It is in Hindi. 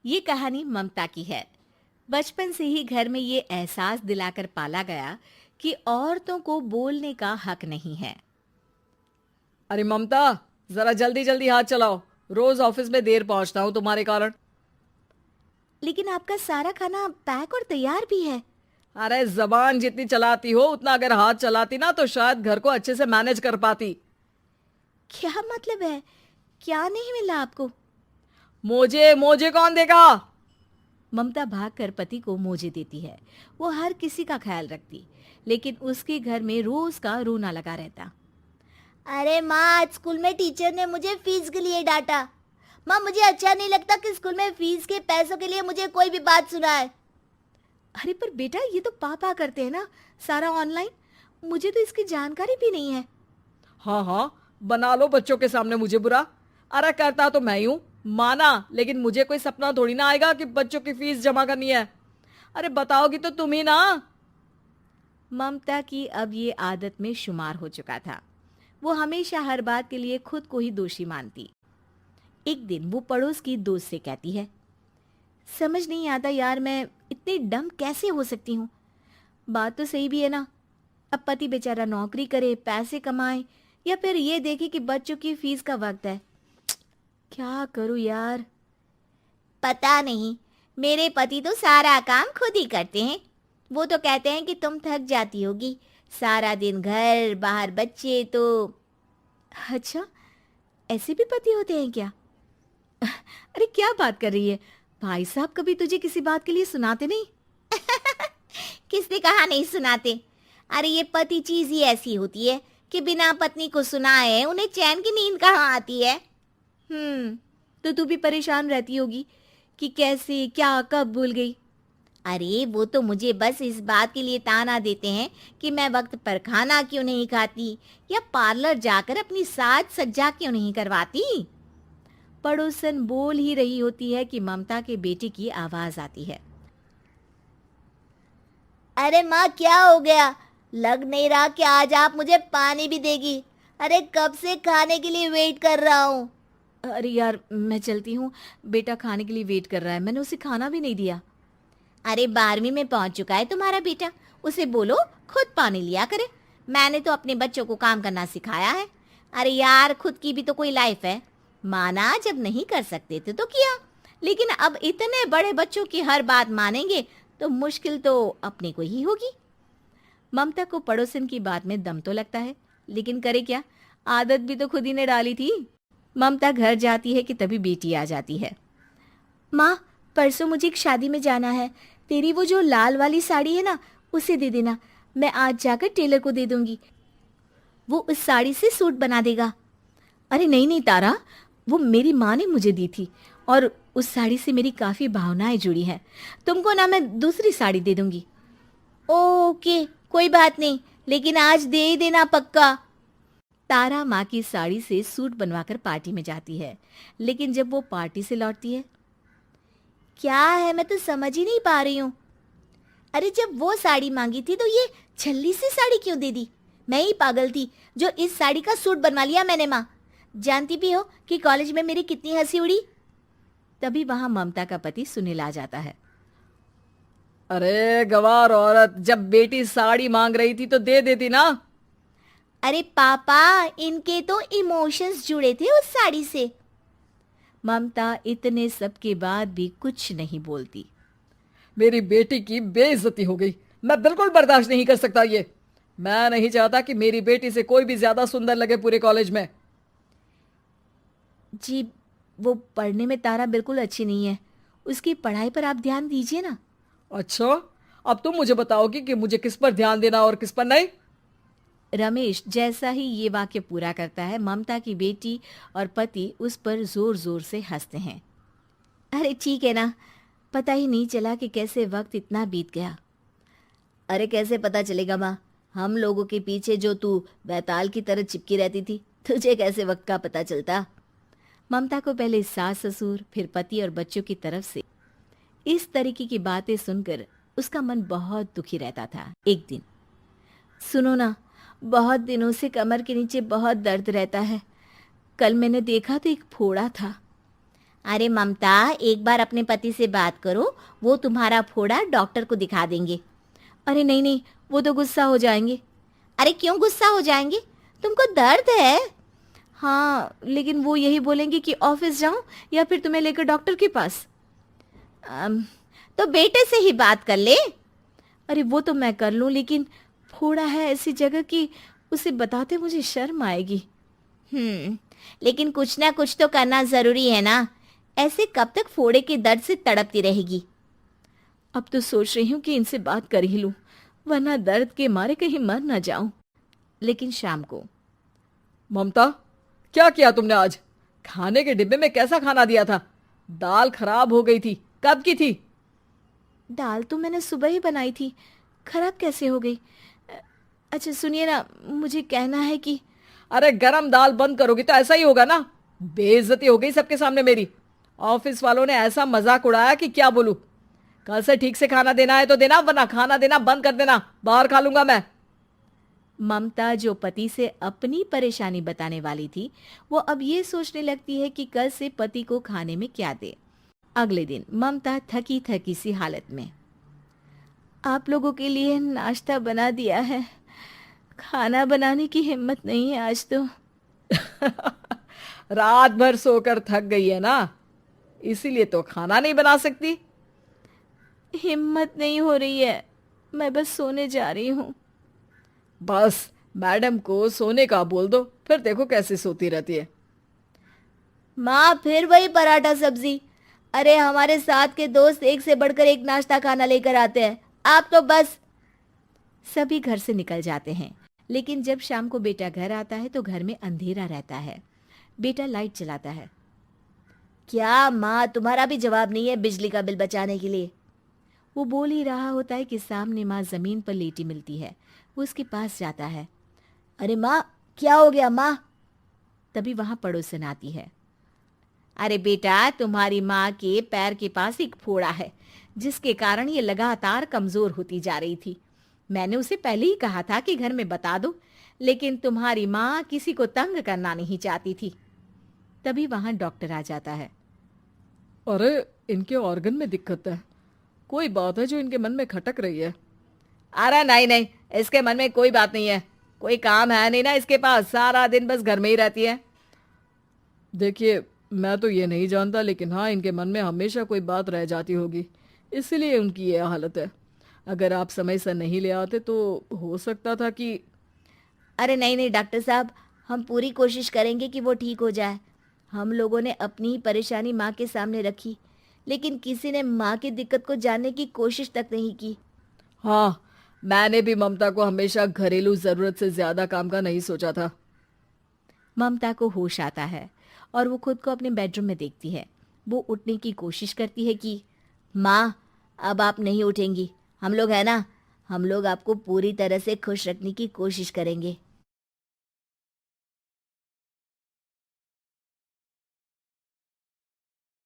ये कहानी ममता की है। बचपन से ही घर में ये एहसास दिलाकर पाला गया कि औरतों को बोलने का हक नहीं है। अरे ममता, जरा जल्दी जल्दी हाथ चलाओ। रोज ऑफिस में देर पहुंचता हूँ तुम्हारे कारण। लेकिन आपका सारा खाना पैक और तैयार भी है। अरे जबान जितनी चलाती हो उतना अगर हाथ चलाती ना तो शायद घर को अच्छे से मैनेज कर पाती। क्या मतलब है? क्या नहीं मिला आपको? मोजे मोजे कौन देगा? ममता भागकर पति को मोजे देती है। वो हर किसी का ख्याल रखती, लेकिन उसके घर में रोज का रोना लगा रहता। अरे माँ, आज स्कूल में टीचर ने मुझे फीस के लिए डांटा। माँ, मुझे अच्छा नहीं लगता कि स्कूल में फीस के पैसों के लिए मुझे कोई भी बात सुनाए। अरे पर बेटा, ये तो पापा करते हैं ना, सारा ऑनलाइन। मुझे तो इसकी जानकारी भी नहीं है। हाँ हाँ, बना लो बच्चों के सामने मुझे बुरा। अरे करता तो मैं ही हूँ, माना, लेकिन मुझे कोई सपना थोड़ी ना आएगा कि बच्चों की फीस जमा करनी है। अरे बताओगी तो तुम ही ना। ममता की अब ये आदत में शुमार हो चुका था। वो हमेशा हर बात के लिए खुद को ही दोषी मानती। एक दिन वो पड़ोस की दोस्त से कहती है, समझ नहीं आता यार, मैं इतनी डम कैसे हो सकती हूँ। बात तो सही भी है ना। अब पति बेचारा नौकरी करे, पैसे कमाए, या फिर ये देखे कि बच्चों की फीस का वक्त है। क्या करूँ यार। पता नहीं, मेरे पति तो सारा काम खुद ही करते हैं। वो तो कहते हैं कि तुम थक जाती होगी, सारा दिन घर बाहर बच्चे तो। अच्छा, ऐसे भी पति होते हैं क्या? अरे क्या बात कर रही है? भाई साहब कभी तुझे किसी बात के लिए सुनाते नहीं? किसने कहा नहीं सुनाते? अरे ये पति चीज ही ऐसी होती है कि बिना पत्नी को सुनाए उन्हें चैन की नींद कहाँ आती है। तो तू भी परेशान रहती होगी कि कैसे, क्या, कब भूल गई। अरे वो तो मुझे बस इस बात के लिए ताना देते हैं कि मैं वक्त पर खाना क्यों नहीं खाती या पार्लर जाकर अपनी साज सज्जा क्यों नहीं करवाती। पड़ोसन बोल ही रही होती है कि ममता के बेटे की आवाज आती है। अरे माँ, क्या हो गया? लग नहीं रहा कि आज आप मुझे पानी भी देगी। अरे कब से खाने के लिए वेट कर रहा हूँ। अरे यार, मैं चलती हूँ। बेटा खाने के लिए वेट कर रहा है, मैंने उसे खाना भी नहीं दिया। अरे 12वीं में पहुंच चुका है तुम्हारा बेटा, उसे बोलो खुद पानी लिया करे। मैंने तो अपने बच्चों को काम करना सिखाया है। अरे यार, खुद की भी तो कोई लाइफ है। माना जब नहीं कर सकते थे तो किया, लेकिन अब इतने बड़े बच्चों की हर बात मानेंगे तो मुश्किल तो अपने को ही होगी। ममता को पड़ोसन की बात में दम तो लगता है, लेकिन करे क्या, आदत भी तो खुद ही ने डाली थी। ममता घर जाती है कि तभी बेटी आ जाती है। माँ, परसों मुझे एक शादी में जाना है। तेरी वो जो लाल वाली साड़ी है ना, उसे दे देना। मैं आज जाकर टेलर को दे दूंगी, वो उस साड़ी से सूट बना देगा। अरे नहीं नहीं तारा, वो मेरी माँ ने मुझे दी थी और उस साड़ी से मेरी काफ़ी भावनाएं जुड़ी हैं। तुमको ना मैं दूसरी साड़ी दे दूंगी। ओके, कोई बात नहीं, लेकिन आज दे ही देना पक्का। तारा माँ की साड़ी से सूट बनवाकर पार्टी में जाती है, लेकिन जब वो पार्टी से लौटती है, क्या है, मैं तो समझ ही नहीं पा रही हूँ। अरे जब वो साड़ी मांगी थी तो ये छल्ली सी साड़ी क्यों दे दी? मैं ही पागल थी जो इस साड़ी का सूट बनवा लिया मैंने। माँ, जानती भी हो कि कॉलेज में मेरी कितनी हंसी उड़ी। तभी वहां ममता का पति सुनील आ जाता है। अरे गवार औरत, जब बेटी साड़ी मांग रही थी तो दे देती ना। अरे पापा, इनके तो इमोशंस जुड़े थे उस साड़ी से। ममता इतने सब के बाद भी कुछ नहीं बोलती। मेरी बेटी की बेइज्जती हो गई, मैं बिल्कुल बर्दाश्त नहीं कर सकता ये। मैं नहीं चाहता कि मेरी बेटी से कोई भी ज्यादा सुंदर लगे पूरे कॉलेज में। जी, वो पढ़ने में तारा बिल्कुल अच्छी नहीं है, उसकी पढ़ाई पर आप ध्यान दीजिए ना। अच्छा, अब तुम मुझे बताओगी कि मुझे किस पर ध्यान देना और किस पर नहीं। रमेश जैसा ही ये वाक्य पूरा करता है, ममता की बेटी और पति उस पर जोर जोर से हंसते हैं। अरे ठीक है ना, पता ही नहीं चला कि कैसे वक्त इतना बीत गया। अरे कैसे पता चलेगा माँ, हम लोगों के पीछे जो तू बैताल की तरह चिपकी रहती थी, तुझे कैसे वक्त का पता चलता। ममता को पहले सास ससुर, फिर पति और बच्चों की तरफ से इस तरीके की बातें सुनकर उसका मन बहुत दुखी रहता था। एक दिन, सुनो ना, बहुत दिनों से कमर के नीचे बहुत दर्द रहता है। कल मैंने देखा तो एक फोड़ा था। अरे ममता, एक बार अपने पति से बात करो, वो तुम्हारा फोड़ा डॉक्टर को दिखा देंगे। अरे नहीं नहीं, वो तो गुस्सा हो जाएंगे। अरे क्यों गुस्सा हो जाएंगे? तुमको दर्द है? हाँ, लेकिन वो यही बोलेंगे कि ऑफिस जाऊं या फिर तुम्हें लेकर डॉक्टर के पास। तो बेटे से ही बात कर ले। अरे वो तो मैं कर लूं, लेकिन फोड़ा है ऐसी जगह कि उसे बताते मुझे शर्म आएगी। लेकिन कुछ ना कुछ तो करना जरूरी है ना, ऐसे कब तक फोड़े के दर्द से तड़पती रहेगी? अब तो सोच रही हूँ कि इनसे बात कर ही लूं, वरना दर्द के मारे कहीं मर ना जाऊं। लेकिन शाम को, ममता, क्या किया तुमने आज? खाने के डिब्बे में कैसा खाना दिया था? दाल खराब हो गई थी। कब की थी? दाल तो मैंने सुबह ही बनाई थी, खराब कैसे हो गई? अच्छा सुनिए ना, मुझे कहना है कि अरे गरम दाल बंद करोगी तो ऐसा ही होगा ना। बेइज्जती हो गई सबके सामने मेरी। ऑफिस वालों ने ऐसा मजाक उड़ाया कि क्या बोलूं। कल से ठीक से खाना देना है तो देना, वरना खाना देना बंद कर देना। बाहर खा लूंगा मैं। ममता, जो पति से अपनी परेशानी बताने वाली थी, वो अब ये सोचने लगती है कि कल से पति को खाने में क्या दे। अगले दिन ममता थकी थकी सी हालत में, आप लोगों के लिए नाश्ता बना दिया है, खाना बनाने की हिम्मत नहीं है आज तो। रात भर सोकर थक गई है ना, इसीलिए तो खाना नहीं बना सकती। हिम्मत नहीं हो रही है, मैं बस सोने जा रही हूँ। बस मैडम को सोने का बोल दो, फिर देखो कैसे सोती रहती है। माँ, फिर वही पराठा सब्जी। अरे हमारे साथ के दोस्त एक से बढ़कर एक नाश्ता खाना लेकर आते हैं, आप तो बस। सभी घर से निकल जाते हैं, लेकिन जब शाम को बेटा घर आता है तो घर में अंधेरा रहता है। बेटा लाइट जलाता है। क्या माँ, तुम्हारा भी जवाब नहीं है बिजली का बिल बचाने के लिए? वो बोल ही रहा होता है कि सामने माँ जमीन पर लेटी मिलती है। वो उसके पास जाता है। अरे माँ, क्या हो गया माँ? तभी वहां पड़ोसन आती है। अरे बेटा, तुम्हारी माँ के पैर के पास एक फोड़ा है, जिसके कारण ये लगातार कमजोर होती जा रही थी। मैंने उसे पहले ही कहा था कि घर में बता दो, लेकिन तुम्हारी माँ किसी को तंग करना नहीं चाहती थी। तभी वहां डॉक्टर आ जाता है। अरे इनके ऑर्गन में दिक्कत है, कोई बात है जो इनके मन में खटक रही है। अरे नहीं नहीं, इसके मन में कोई बात नहीं है। कोई काम है नहीं ना इसके पास, सारा दिन बस घर में ही रहती है। देखिए, मैं तो ये नहीं जानता, लेकिन हाँ, इनके मन में हमेशा कोई बात रह जाती होगी, इसलिए उनकी ये हालत है। अगर आप समय से नहीं ले आते तो हो सकता था कि। अरे नहीं नहीं डॉक्टर साहब, हम पूरी कोशिश करेंगे कि वो ठीक हो जाए। हम लोगों ने अपनी ही परेशानी माँ के सामने रखी, लेकिन किसी ने माँ की दिक्कत को जानने की कोशिश तक नहीं की। हाँ, मैंने भी ममता को हमेशा घरेलू जरूरत से ज्यादा काम का नहीं सोचा था। ममता को होश आता है और वो खुद को अपने बेडरूम में देखती है। वो उठने की कोशिश करती है कि माँ, अब आप नहीं उठेंगी, हम लोग है ना, हम लोग आपको पूरी तरह से खुश रखने की कोशिश करेंगे।